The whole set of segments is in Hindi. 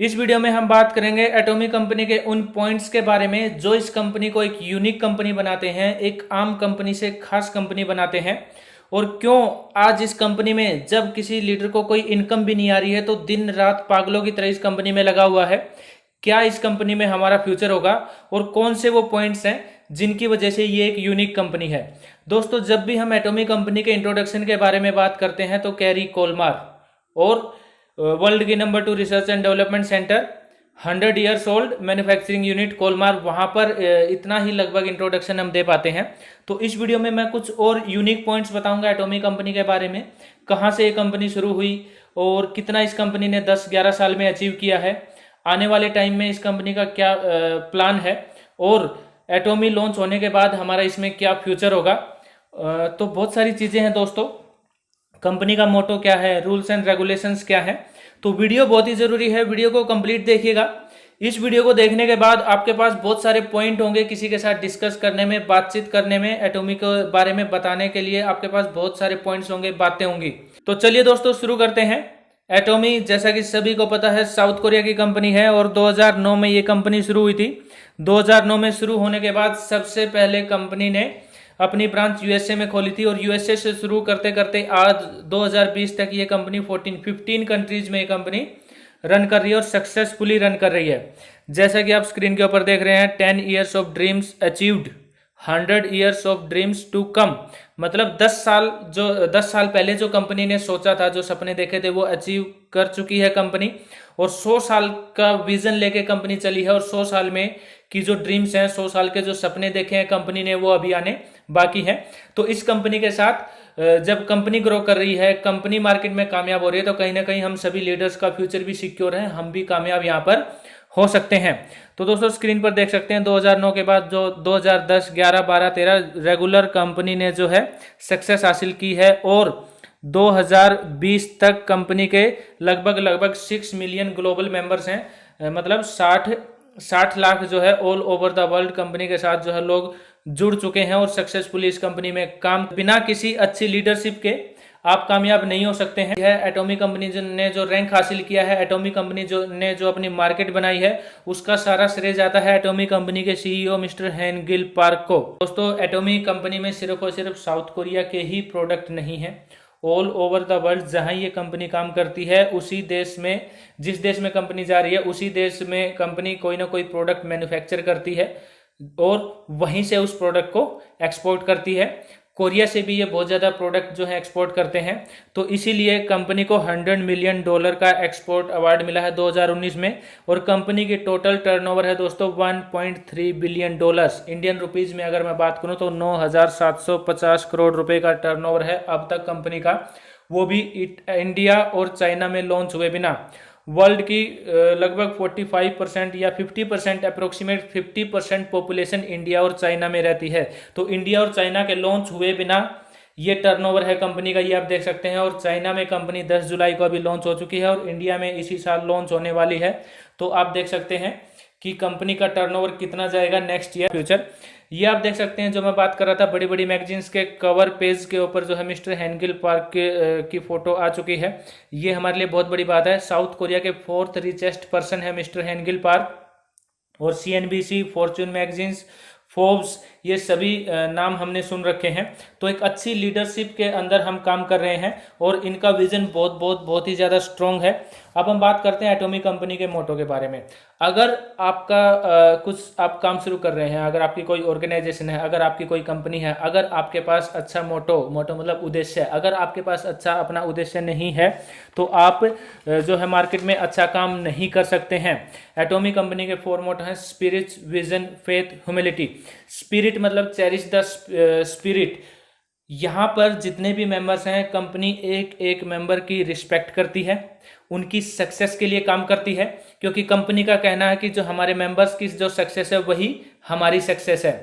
इस वीडियो में हम बात करेंगे एटॉमी कंपनी के उन पॉइंट्स के बारे में जो इस कंपनी को एक यूनिक कंपनी बनाते हैं, एक आम कंपनी से खास कंपनी बनाते हैं। और क्यों आज इस कंपनी में जब किसी लीडर को कोई इनकम भी नहीं आ रही है तो दिन रात पागलों की तरह इस कंपनी में लगा हुआ है। क्या इस कंपनी में हमारा फ्यूचर होगा और कौन से वो पॉइंट्स हैं जिनकी वजह से ये एक यूनिक कंपनी है। दोस्तों, जब भी हम एटॉमी कंपनी के इंट्रोडक्शन के बारे में बात करते हैं तो कैरी कोलमार और वर्ल्ड की number 2 research and development centre 100 years old manufacturing unit Kolmar, वहां पर इतना ही लगभग इंट्रोडक्शन हम दे पाते हैं। तो इस वीडियो में मैं कुछ और यूनिक पॉइंट्स बताऊंगा एटॉमी कंपनी के बारे में, कहां से ये कंपनी शुरू हुई और कितना इस कंपनी ने 10-11 साल में अचीव किया है, आने वाले टाइम में इस कंपनी का क्या प्लान है और एटॉमी लॉन्च होने के बाद हमारा इसमें क्या फ्यूचर होगा। तो बहुत सारी चीज़ें हैं दोस्तों। कंपनी का मोटो क्या है, रूल्स एंड रेगुलेशंस क्या है। तो वीडियो बहुत ही जरूरी है, वीडियो को कंप्लीट देखिएगा। इस वीडियो को देखने के बाद आपके पास बहुत सारे पॉइंट होंगे किसी के साथ डिस्कस करने में, बातचीत करने में, एटॉमी के बारे में बताने के लिए आपके पास बहुत सारे पॉइंट्स होंगे, बातें होंगी। तो चलिए दोस्तों शुरू करते हैं। एटॉमी जैसा कि सभी को पता है साउथ कोरिया की कंपनी है और 2009 में ये कंपनी शुरू हुई थी। 2009 में शुरू होने के बाद सबसे पहले कंपनी ने अपनी ब्रांच यूएसए में खोली थी और यूएसए से शुरू करते करते आज 2020 तक ये कंपनी 15 कंट्रीज में ये कंपनी रन कर रही है और सक्सेसफुली रन कर रही है। जैसा कि आप स्क्रीन के ऊपर देख रहे हैं, 10 years of dreams achieved, 100 years of dreams to come. मतलब 10 साल पहले जो कंपनी ने सोचा था, जो सपने देखे थे, वो अचीव कर चुकी है कंपनी। और 100 साल का विजन लेके कंपनी चली है और 100 साल में की जो ड्रीम्स हैं, 100 साल के जो सपने देखे हैं कंपनी ने, वो अभी आने बाकी हैं। तो इस कंपनी के साथ जब कंपनी ग्रो कर रही है, कंपनी मार्केट में कामयाब हो रही है, तो कहीं ना कहीं हम सभी लीडर्स का फ्यूचर भी सिक्योर है, हम भी कामयाब यहाँ पर हो सकते हैं। तो दोस्तों स्क्रीन पर देख सकते हैं 2009 के बाद जो 2010, 11, 12, 13 रेगुलर कंपनी ने जो है सक्सेस हासिल की है और 2020 तक कंपनी के लगभग 6 मिलियन ग्लोबल मेंबर्स हैं। मतलब 60 लाख जो है all over the world company के साथ जो है लोग जुड़ चुके हैं और सक्सेसफुली इस कंपनी में काम, बिना किसी अच्छी लीडरशिप के आप कामयाब नहीं हो सकते हैं। यह एटॉमी कंपनी ने जो रैंक हासिल किया है, एटॉमी कंपनी ने जो अपनी मार्केट बनाई है, उसका सारा श्रेय जाता है एटॉमी कंपनी के सीईओ मिस्टर हैन गिल पार्क को। दोस्तों, एटॉमी कंपनी में सिर्फ और सिर्फ साउथ कोरिया के ही प्रोडक्ट नहीं है, ऑल ओवर द वर्ल्ड जहां ये कंपनी काम करती है, उसी देश में, जिस देश में कंपनी जा रही है, उसी देश में कंपनी कोई ना कोई प्रोडक्ट मैन्युफैक्चर करती है और वहीं से उस प्रोडक्ट को एक्सपोर्ट करती है। कोरिया से भी ये बहुत ज़्यादा प्रोडक्ट जो है एक्सपोर्ट करते हैं। तो इसीलिए कंपनी को $100 मिलियन का एक्सपोर्ट अवार्ड मिला है 2019 में और कंपनी की टोटल टर्नओवर है दोस्तों $1.3 बिलियन। इंडियन रुपीज़ में अगर मैं बात करूं तो 9,750 करोड़ रुपए का टर्नओवर है अब तक कंपनी का, वो भी इंडिया और चाइना में लॉन्च हुए बिना। वर्ल्ड की लगभग 45% या 50% अप्रोक्सीमेट 50% पॉपुलेशन इंडिया और चाइना में रहती है। तो इंडिया और चाइना के लॉन्च हुए बिना ये टर्नओवर है कंपनी का, ये आप देख सकते हैं। और चाइना में कंपनी 10 जुलाई को अभी लॉन्च हो चुकी है और इंडिया में इसी साल लॉन्च होने वाली है। तो आप देख सकते हैं कि कंपनी का टर्नओवर कितना जाएगा नेक्स्ट ईयर फ्यूचर। ये आप देख सकते हैं जो मैं बात कर रहा था, बड़ी बड़ी मैगजीन्स के कवर पेज के ऊपर जो है मिस्टर हैनगिल पार्क की फोटो आ चुकी है। ये हमारे लिए बहुत बड़ी बात है। साउथ कोरिया के 4th रिचेस्ट पर्सन है मिस्टर हैनगिल पार्क और CNBC, फॉर्च्यून मैगजीन्स, फोर्ब्स, ये सभी नाम हमने सुन रखे हैं। तो एक अच्छी लीडरशिप के अंदर हम काम कर रहे हैं और इनका विजन बहुत ही ज़्यादा स्ट्रॉन्ग है। अब हम बात करते हैं एटॉमी कंपनी के मोटो के बारे में। अगर आपका कुछ आप काम शुरू कर रहे हैं, अगर आपकी कोई ऑर्गेनाइजेशन है, अगर आपकी कोई कंपनी है, अगर आपके पास अच्छा मोटो मतलब उद्देश्य है, अगर आपके पास अच्छा अपना उद्देश्य नहीं है तो आप जो है मार्केट में अच्छा काम नहीं कर सकते हैं। एटॉमी कंपनी के 4 मोटो हैं, spirit, vision, faith, humility. Spirit मतलब चेरिश द स्पिरिट। यहाँ पर जितने भी मेंबर्स हैं, कंपनी एक एक मेंबर की रिस्पेक्ट करती है, उनकी सक्सेस के लिए काम करती है, क्योंकि कंपनी का कहना है कि जो हमारे मेंबर्स की जो सक्सेस है वही हमारी सक्सेस है।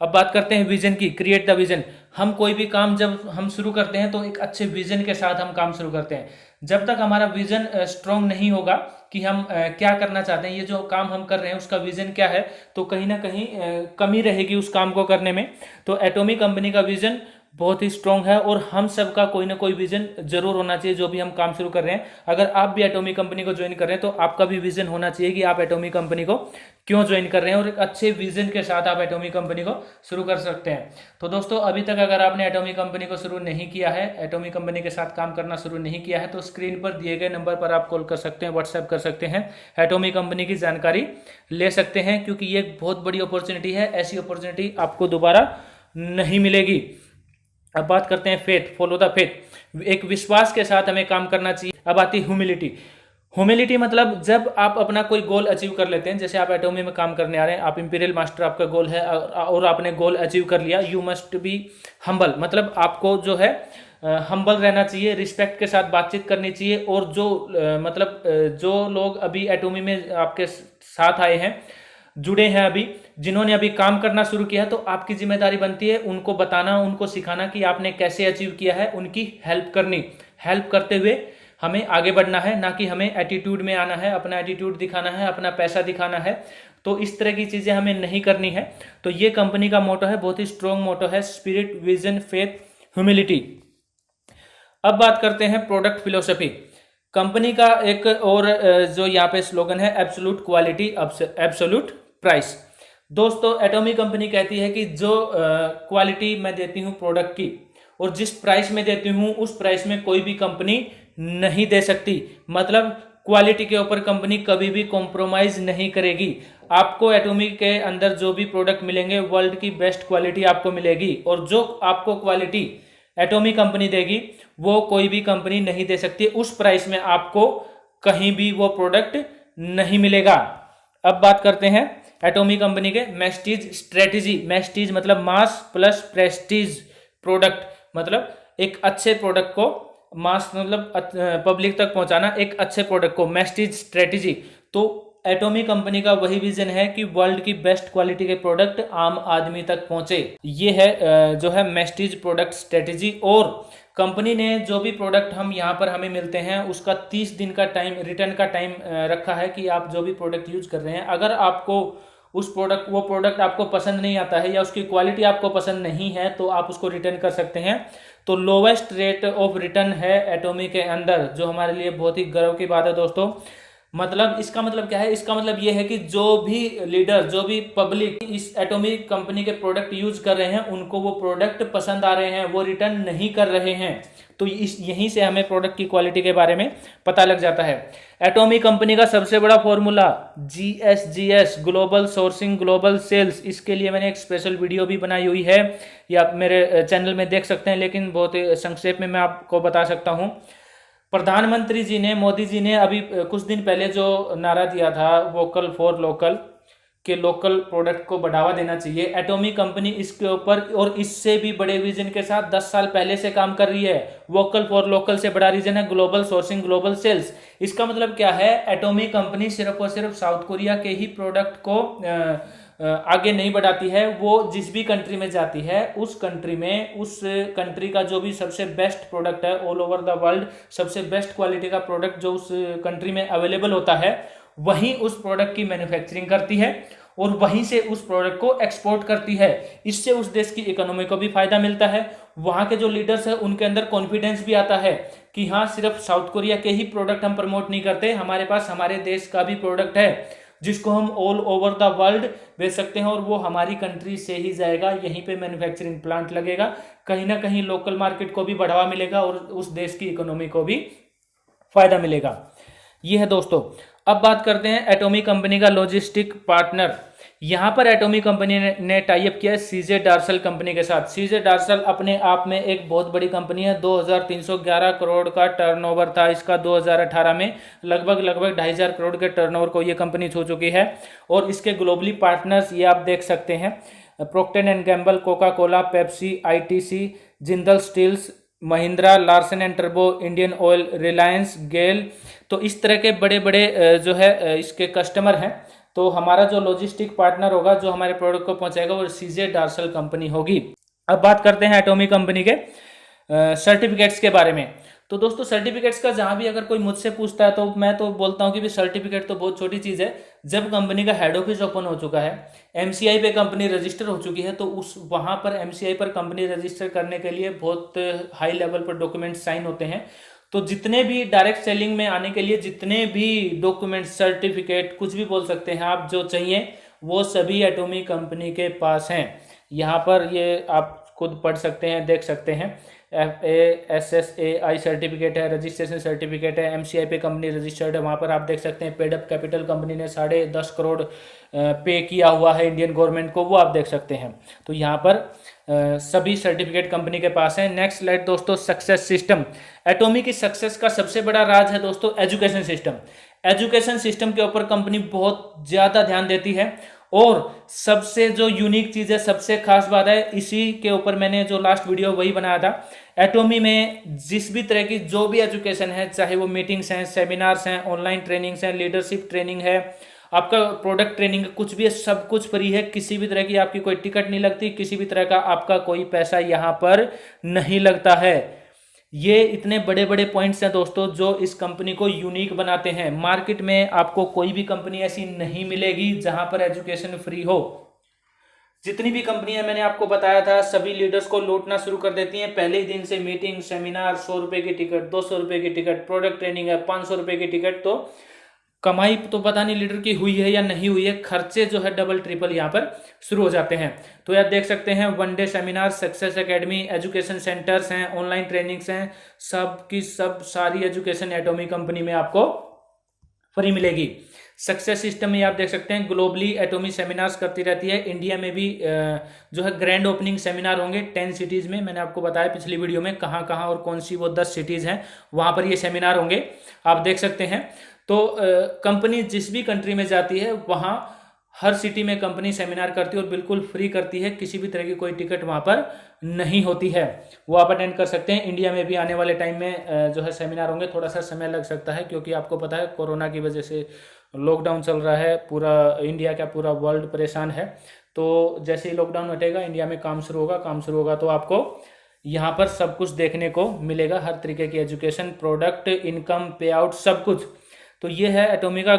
अब बात करते हैं विजन की, क्रिएट द विजन। हम कोई भी काम जब हम शुरू करते हैं तो एक अच्छे विजन के साथ हम काम शुरू करते हैं। जब तक हमारा विजन स्ट्रॉन्ग नहीं होगा कि हम क्या करना चाहते हैं, ये जो काम हम कर रहे हैं उसका विजन क्या है, तो कहीं ना कहीं कमी रहेगी उस काम को करने में। तो एटॉमी कंपनी का विजन बहुत ही स्ट्रॉन्ग है और हम सबका कोई ना कोई विजन जरूर होना चाहिए जो भी हम काम शुरू कर रहे हैं। अगर आप भी एटॉमिक कंपनी को ज्वाइन कर रहे हैं तो आपका भी विजन होना चाहिए कि आप एटॉमिक कंपनी को क्यों ज्वाइन कर रहे हैं और एक अच्छे विजन के साथ आप एटॉमिक कंपनी को शुरू कर सकते हैं। तो दोस्तों अभी तक अगर आपने एटॉमिक कंपनी को शुरू नहीं किया है, एटॉमिक कंपनी के साथ काम करना शुरू नहीं किया है, तो स्क्रीन पर दिए गए नंबर पर आप कॉल कर सकते हैं, व्हाट्सएप कर सकते हैं, एटॉमिक कंपनी की जानकारी ले सकते हैं, क्योंकि ये एक बहुत बड़ी अपॉर्चुनिटी है। ऐसी अपॉर्चुनिटी आपको दोबारा नहीं मिलेगी। अब बात करते हैं फेथ, फॉलो द फेथ, एक विश्वास के साथ हमें काम करना चाहिए। अब आती ह्यूमिलिटी। ह्यूमिलिटी मतलब जब आप अपना कोई गोल अचीव कर लेते हैं, जैसे आप एटॉमी में काम करने आ रहे हैं, आप इंपीरियल मास्टर आपका गोल है और आपने गोल अचीव कर लिया, यू मस्ट बी हम्बल, मतलब आपको जो है हम्बल रहना चाहिए, रिस्पेक्ट के साथ बातचीत करनी चाहिए। और जो जो लोग अभी एटॉमी में आपके साथ आए हैं, जुड़े हैं, अभी जिन्होंने अभी काम करना शुरू किया है, तो आपकी जिम्मेदारी बनती है उनको बताना, उनको सिखाना कि आपने कैसे अचीव किया है, उनकी हेल्प करनी। हेल्प करते हुए हमें आगे बढ़ना है, ना कि हमें एटीट्यूड में आना है, अपना एटीट्यूड दिखाना है, अपना पैसा दिखाना है। तो इस तरह की चीजें हमें नहीं करनी है। तो ये कंपनी का मोटो है, बहुत ही स्ट्रॉन्ग मोटो है, स्पिरिट, विजन, फेथ, ह्यूमिलिटी। अब बात करते हैं प्रोडक्ट फिलोसफी। कंपनी का एक और जो यहाँ पे स्लोगन है, एब्सोल्यूट क्वालिटी एब्सोल्यूट प्राइस। दोस्तों एटॉमिक कंपनी कहती है कि जो क्वालिटी मैं देती हूँ प्रोडक्ट की और जिस प्राइस में देती हूँ उस प्राइस में कोई भी कंपनी नहीं दे सकती। मतलब क्वालिटी के ऊपर कंपनी कभी भी कॉम्प्रोमाइज नहीं करेगी। आपको एटॉमिक के अंदर जो भी प्रोडक्ट मिलेंगे वर्ल्ड की बेस्ट क्वालिटी आपको मिलेगी, और जो आपको क्वालिटी एटॉमिक कंपनी देगी वो कोई भी कंपनी नहीं दे सकती। उस प्राइस में आपको कहीं भी वो प्रोडक्ट नहीं मिलेगा। अब बात करते हैं एटॉमिक कंपनी के मैस्टीज स्ट्रेटेजी। मैस्टीज मतलब मास प्लस प्रेस्टीज प्रोडक्ट, मतलब एक अच्छे प्रोडक्ट को मास मतलब पब्लिक तक पहुंचाना, एक अच्छे प्रोडक्ट को, मैस्टीज स्ट्रेटेजी। तो एटॉमिक कंपनी का वही विजन है कि वर्ल्ड की बेस्ट क्वालिटी के प्रोडक्ट आम आदमी तक पहुंचे। ये है जो है मैस्टीज प्रोडक्ट स्ट्रेटेजी। और कंपनी ने जो भी प्रोडक्ट हम यहाँ पर हमें मिलते हैं उसका 30 दिन का टाइम, रिटर्न का टाइम रखा है कि आप जो भी प्रोडक्ट यूज कर रहे हैं, अगर आपको वो प्रोडक्ट आपको पसंद नहीं आता है या उसकी क्वालिटी आपको पसंद नहीं है तो आप उसको रिटर्न कर सकते हैं। तो लोवेस्ट रेट ऑफ रिटर्न है एटॉमिक के अंदर, जो हमारे लिए बहुत ही गर्व की बात है दोस्तों। मतलब इसका मतलब क्या है? इसका मतलब ये है कि जो भी लीडर, जो भी पब्लिक इस एटॉमिक कंपनी के प्रोडक्ट यूज कर रहे हैं उनको वो प्रोडक्ट पसंद आ रहे हैं, वो रिटर्न नहीं कर रहे हैं। तो यहीं से हमें प्रोडक्ट की क्वालिटी के बारे में पता लग जाता है। एटॉमिक कंपनी का सबसे बड़ा formula GSGS, global sourcing global sales. इसके लिए मैंने एक स्पेशल वीडियो भी बनाई हुई है, या मेरे चैनल में देख सकते हैं, लेकिन बहुत संक्षेप में मैं आपको बता सकता हूँ। प्रधानमंत्री जी ने, मोदी जी ने अभी कुछ दिन पहले जो नारा दिया था वोकल फॉर लोकल, के लोकल प्रोडक्ट को बढ़ावा देना चाहिए, एटॉमिक कंपनी इसके ऊपर और इससे भी बड़े विजन के साथ 10 साल पहले से काम कर रही है। वोकल फॉर लोकल से बड़ा रीजन है ग्लोबल सोर्सिंग ग्लोबल सेल्स। इसका मतलब क्या है? एटॉमिक कंपनी सिर्फ और सिर्फ साउथ कोरिया के ही प्रोडक्ट को आगे नहीं बढ़ाती है। वो जिस भी कंट्री में जाती है उस कंट्री में उस कंट्री का जो भी सबसे बेस्ट प्रोडक्ट है, ऑल ओवर द वर्ल्ड सबसे बेस्ट क्वालिटी का प्रोडक्ट जो उस कंट्री में अवेलेबल होता है, वहीं उस प्रोडक्ट की मैन्युफैक्चरिंग करती है और वहीं से उस प्रोडक्ट को एक्सपोर्ट करती है। इससे उस देश की इकोनॉमी को भी फायदा मिलता है। वहां के जो लीडर्स हैं उनके अंदर कॉन्फिडेंस भी आता है कि हाँ, सिर्फ साउथ कोरिया के ही प्रोडक्ट हम प्रमोट नहीं करते, हमारे पास हमारे देश का भी प्रोडक्ट है जिसको हम ऑल ओवर द वर्ल्ड बेच सकते हैं, और वो हमारी कंट्री से ही जाएगा, यहीं पे मैन्युफैक्चरिंग प्लांट लगेगा, कहीं ना कहीं लोकल मार्केट को भी बढ़ावा मिलेगा और उस देश की इकोनॉमी को भी फायदा मिलेगा। ये है दोस्तों। अब बात करते हैं एटॉमिक कंपनी का लॉजिस्टिक पार्टनर। यहाँ पर एटॉमिक कंपनी ने टाई अप किया है सीजे डार्सल कंपनी के साथ। सीजे डार्सल अपने आप में एक बहुत बड़ी कंपनी है। 2311 करोड़ का टर्नओवर था इसका 2018 में। लगभग 2,500 करोड़ के टर्नओवर को ये कंपनी छू चुकी है। और इसके ग्लोबली पार्टनर्स ये आप देख सकते हैं, Procter and Gamble, Coca Cola, Pepsi, ITC, Jindal Steels, Mahindra, Larsen and टर्बो, इंडियन ऑयल, रिलायंस, गेल। तो इस तरह के बड़े बड़े जो है इसके कस्टमर हैं। तो हमारा जो लॉजिस्टिक पार्टनर होगा, जो हमारे प्रोडक्ट को पहुंचाएगा, वो सीजे डार्सल कंपनी होगी। अब बात करते हैं एटॉमिक कंपनी के सर्टिफिकेट्स के बारे में। तो दोस्तों सर्टिफिकेट्स का जहां भी अगर कोई मुझसे पूछता है तो मैं तो बोलता हूं कि भी सर्टिफिकेट तो बहुत छोटी चीज़ है। जब कंपनी का हेड ऑफिस ओपन हो चुका है, एमसीआई पे कंपनी रजिस्टर हो चुकी है, तो उस वहां पर एमसीआई पर कंपनी रजिस्टर करने के लिए बहुत हाई लेवल पर डॉक्यूमेंट साइन होते हैं। तो जितने भी डायरेक्ट सेलिंग में आने के लिए जितने भी डॉक्यूमेंट, सर्टिफिकेट, कुछ भी बोल सकते हैं आप, जो चाहिए वो सभी एटॉमिक कंपनी के पास हैं। यहाँ पर ये आप खुद पढ़ सकते हैं, देख सकते हैं। FASSAI सर्टिफिकेट है, रजिस्ट्रेशन सर्टिफिकेट है, एमसीआई पे कंपनी रजिस्टर्ड है। वहाँ पर आप देख सकते हैं पेड अप कैपिटल कंपनी ने 10.5 करोड़ पे किया हुआ है इंडियन गवर्नमेंट को, वो आप देख सकते हैं। तो यहाँ पर सभी सर्टिफिकेट कंपनी के पास है। नेक्स्ट स्लाइड दोस्तों, सक्सेस सिस्टम। एटॉमिक की सक्सेस का सबसे बड़ा राज है दोस्तों एजुकेशन सिस्टम। एजुकेशन सिस्टम के ऊपर कंपनी बहुत ज़्यादा ध्यान देती है, और सबसे जो यूनिक चीज़ है, सबसे खास बात है, इसी के ऊपर मैंने जो लास्ट वीडियो वही बनाया था। एटॉमी में जिस भी तरह की जो भी एजुकेशन है, चाहे वो मीटिंग्स हैं, सेमिनार्स हैं, ऑनलाइन ट्रेनिंग्स हैं, लीडरशिप ट्रेनिंग है, आपका प्रोडक्ट ट्रेनिंग, कुछ भी है, सब कुछ फ्री है। किसी भी तरह की आपकी कोई टिकट नहीं लगती, किसी भी तरह का आपका कोई पैसा यहाँ पर नहीं लगता है। ये इतने बड़े बड़े पॉइंट्स हैं दोस्तों जो इस कंपनी को यूनिक बनाते हैं। मार्केट में आपको कोई भी कंपनी ऐसी नहीं मिलेगी जहां पर एजुकेशन फ्री हो। जितनी भी कंपनियां मैंने आपको बताया था, सभी लीडर्स को लूटना शुरू कर देती हैं पहले ही दिन से। मीटिंग, सेमिनार, 100 रुपए की टिकट, 200 रुपए की टिकट, प्रोडक्ट ट्रेनिंग है 500 रुपए की टिकट। तो कमाई तो पता नहीं लीडर की हुई है या नहीं हुई है, खर्चे जो है डबल ट्रिपल यहाँ पर शुरू हो जाते हैं। तो यार देख सकते हैं, 1 day seminar, success academy, education centres हैं, ऑनलाइन ट्रेनिंग्स हैं, सब की सब सारी एजुकेशन एटॉमिक कंपनी में आपको फ्री मिलेगी। सक्सेस सिस्टम में आप देख सकते हैं ग्लोबली एटॉमी सेमिनार्स करती रहती है। इंडिया में भी जो है ग्रैंड ओपनिंग सेमिनार होंगे 10 सिटीज़ में। मैंने आपको बताया पिछली वीडियो में कहाँ कहाँ और कौन सी वो 10 सिटीज़ हैं, वहाँ पर ये सेमिनार होंगे, आप देख सकते हैं। तो कंपनी जिस भी कंट्री में जाती है वहाँ हर सिटी में कंपनी सेमिनार करती है और बिल्कुल फ्री करती है। किसी भी तरह की कोई टिकट वहाँ पर नहीं होती है, वो आप अटेंड कर सकते हैं। इंडिया में भी आने वाले टाइम में जो है सेमिनार होंगे। थोड़ा सा समय लग सकता है क्योंकि आपको पता है कोरोना की वजह से लॉकडाउन चल रहा है, पूरा इंडिया का पूरा वर्ल्ड परेशान है। तो जैसे ही लॉकडाउन हटेगा, इंडिया में काम शुरू होगा तो आपको यहाँ पर सब कुछ देखने को मिलेगा, हर तरीके की एजुकेशन, प्रोडक्ट, इनकम, पे आउट, सब कुछ। तो ये है एटॉमिक का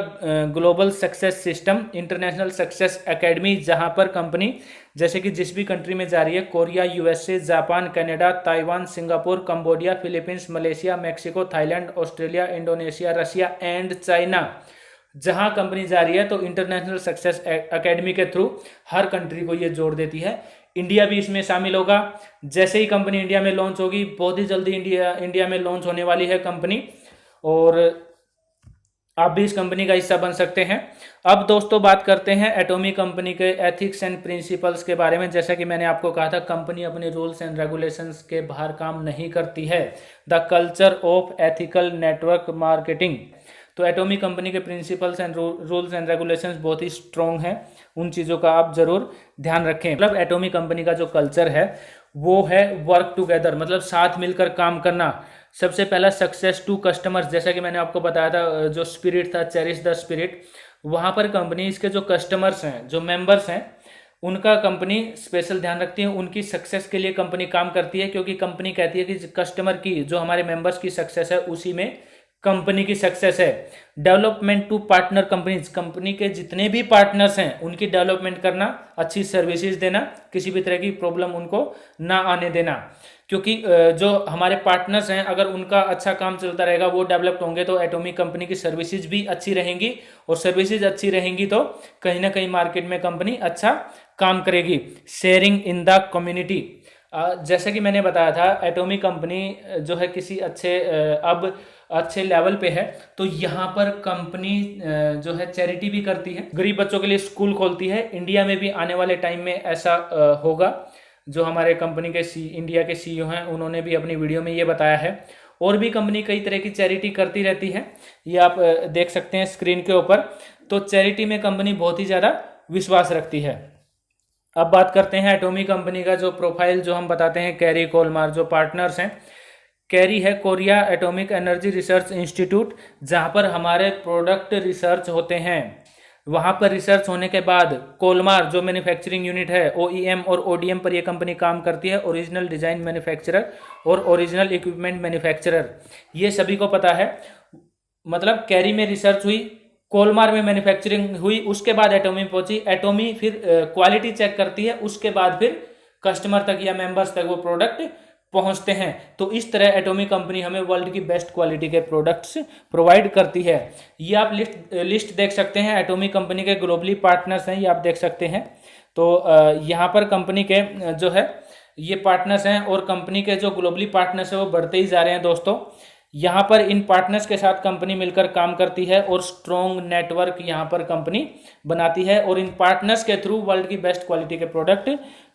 global success system, international success academy, जहाँ पर कंपनी जैसे कि जिस भी कंट्री में जा रही है, Korea, USA, Japan, Canada, Taiwan, Singapore, Cambodia, Philippines, Malaysia, Mexico, Thailand, Australia, Indonesia, Russia and China, जहां कंपनी जा रही है तो इंटरनेशनल सक्सेस एकेडमी के थ्रू हर कंट्री को ये जोड़ देती है। इंडिया भी इसमें शामिल होगा। जैसे ही कंपनी इंडिया में लॉन्च होगी, बहुत ही जल्दी इंडिया में लॉन्च होने वाली है कंपनी, और आप भी इस कंपनी का हिस्सा बन सकते हैं। अब दोस्तों बात करते हैं एटॉमिक कंपनी के एथिक्स एंड प्रिंसिपल्स के बारे में। जैसा कि मैंने आपको कहा था, कंपनी अपने रूल्स एंड रेगुलेशंस के बाहर काम नहीं करती है। The culture of ethical network marketing. तो एटॉमिक कंपनी के principles and rules and regulations बहुत ही स्ट्रॉन्ग हैं, उन चीज़ों का आप जरूर ध्यान रखें। मतलब एटॉमिक कंपनी का जो कल्चर है वो है वर्क टुगेदर, मतलब साथ मिलकर काम करना। सबसे पहला सक्सेस टू कस्टमर्स, जैसा कि मैंने आपको बताया था, जो स्पिरिट था, चेरिश द स्पिरिट, वहाँ पर कंपनी इसके जो कस्टमर्स हैं, जो मेंबर्स हैं, उनका कंपनी स्पेशल ध्यान रखती है। उनकी सक्सेस के लिए कंपनी काम करती है, क्योंकि कंपनी कहती है कि कस्टमर की, जो हमारे मेंबर्स की सक्सेस है, उसी में कंपनी की सक्सेस है। Development to partner companies, company के जितने भी पार्टनर्स हैं उनकी डेवलपमेंट करना, अच्छी सर्विसेज देना, किसी भी तरह की प्रॉब्लम उनको ना आने देना। क्योंकि जो हमारे पार्टनर्स हैं, अगर उनका अच्छा काम चलता रहेगा, वो डेवलप्ड होंगे, तो एटॉमिक कंपनी की सर्विसेज भी अच्छी रहेंगी, और सर्विसेज अच्छी रहेंगी तो कहीं ना कहीं मार्केट में कंपनी अच्छा काम करेगी। शेयरिंग इन द कम्युनिटी, जैसे कि मैंने बताया था, एटॉमिक कंपनी जो है किसी अच्छे लेवल पे है, तो यहाँ पर कंपनी जो है चैरिटी भी करती है, गरीब बच्चों के लिए स्कूल खोलती है। इंडिया में भी आने वाले टाइम में ऐसा होगा। जो हमारे कंपनी के इंडिया के CEO हैं, उन्होंने भी अपनी वीडियो में ये बताया है। और भी कंपनी कई तरह की चैरिटी करती रहती है, ये आप देख सकते हैं स्क्रीन के ऊपर। तो चैरिटी में कंपनी बहुत ही ज़्यादा विश्वास रखती है। अब बात करते हैं एटॉमिक कंपनी का जो प्रोफाइल, जो हम बताते हैं, कैरी कोलमार, जो पार्टनर्स हैं। कैरी है Korea atomic energy research institute, जहाँ पर हमारे प्रोडक्ट रिसर्च होते हैं। वहाँ पर रिसर्च होने के बाद कोलमार जो मैन्युफैक्चरिंग यूनिट है, OEM और ODM पर ये कंपनी काम करती है, ओरिजिनल डिज़ाइन मैन्युफैक्चरर और ओरिजिनल इक्विपमेंट मैन्युफैक्चरर, ये सभी को पता है। मतलब कैरी में रिसर्च हुई, कोलमार में मैन्युफैक्चरिंग हुई, उसके बाद एटोमी पहुंची, एटोमी फिर क्वालिटी चेक करती है, उसके बाद फिर कस्टमर तक या मेंबर्स तक वो प्रोडक्ट पहुंचते हैं। तो इस तरह एटोमी कंपनी हमें वर्ल्ड की बेस्ट क्वालिटी के प्रोडक्ट्स प्रोवाइड करती है। ये आप लिस्ट देख सकते हैं, एटोमी कंपनी के ग्लोबली पार्टनर्स हैं, ये आप देख सकते हैं। तो यहाँ पर कंपनी के जो है ये पार्टनर्स हैं, और कंपनी के जो ग्लोबली पार्टनर्स हैं वो बढ़ते ही जा रहे हैं दोस्तों। यहाँ पर इन पार्टनर्स के साथ कंपनी मिलकर काम करती है और स्ट्रॉन्ग नेटवर्क यहाँ पर कंपनी बनाती है, और इन पार्टनर्स के थ्रू वर्ल्ड की बेस्ट क्वालिटी के प्रोडक्ट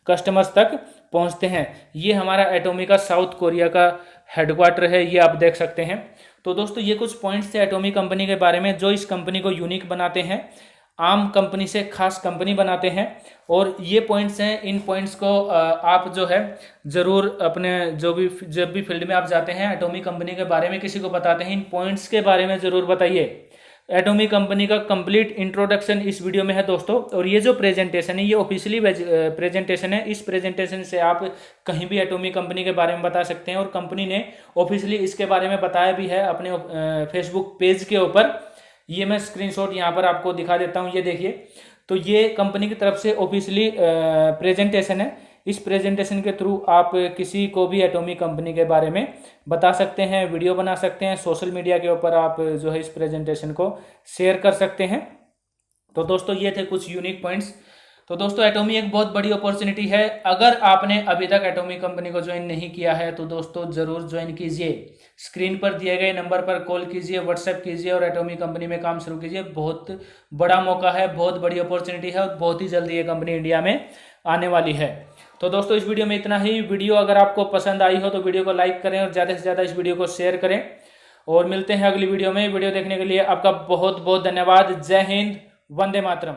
कस्टमर्स तक पहुँचते हैं। ये हमारा एटोमी का साउथ कोरिया का हेडक्वार्टर है, ये आप देख सकते हैं। तो दोस्तों ये कुछ पॉइंट्स थे एटोमी कंपनी के बारे में जो इस कंपनी को यूनिक बनाते हैं, आम कंपनी से खास कंपनी बनाते हैं। और ये पॉइंट्स हैं, इन पॉइंट्स को आप जो है ज़रूर अपने जब भी फील्ड में आप जाते हैं एटोमी कंपनी के बारे में किसी को बताते हैं, इन पॉइंट्स के बारे में ज़रूर बताइए। एटोमी कंपनी का कंप्लीट इंट्रोडक्शन इस वीडियो में है दोस्तों। और ये जो प्रेजेंटेशन है ये ऑफिशियली प्रेजेंटेशन है, इस प्रेजेंटेशन से आप कहीं भी एटोमी कंपनी के बारे में बता सकते हैं, और कंपनी ने ऑफिशियली इसके बारे में बताया भी है अपने फेसबुक पेज के ऊपर। ये मैं स्क्रीनशॉट यहाँ पर आपको दिखा देता हूँ, ये देखिए। तो ये कंपनी की तरफ से ऑफिशियली प्रेजेंटेशन है। इस प्रेजेंटेशन के थ्रू आप किसी को भी एटोमी कंपनी के बारे में बता सकते हैं, वीडियो बना सकते हैं, सोशल मीडिया के ऊपर आप जो है इस प्रेजेंटेशन को शेयर कर सकते हैं। तो दोस्तों ये थे कुछ यूनिक पॉइंट्स। तो दोस्तों एटोमी एक बहुत बड़ी अपॉर्चुनिटी है। अगर आपने अभी तक एटोमी कंपनी को ज्वाइन नहीं किया है तो दोस्तों ज़रूर ज्वाइन कीजिए। स्क्रीन पर दिए गए नंबर पर कॉल कीजिए, व्हाट्सएप कीजिए और एटोमी कंपनी में काम शुरू कीजिए। बहुत बड़ा मौका है, बहुत बड़ी अपॉर्चुनिटी है, और बहुत ही जल्दी ये कंपनी इंडिया में आने वाली है। तो दोस्तों इस वीडियो में इतना ही। वीडियो अगर आपको पसंद आई हो तो वीडियो को लाइक करें और ज़्यादा से ज़्यादा इस वीडियो को शेयर करें, और मिलते हैं अगली वीडियो में। वीडियो देखने के लिए आपका बहुत बहुत धन्यवाद। जय हिंद, वंदे मातरम।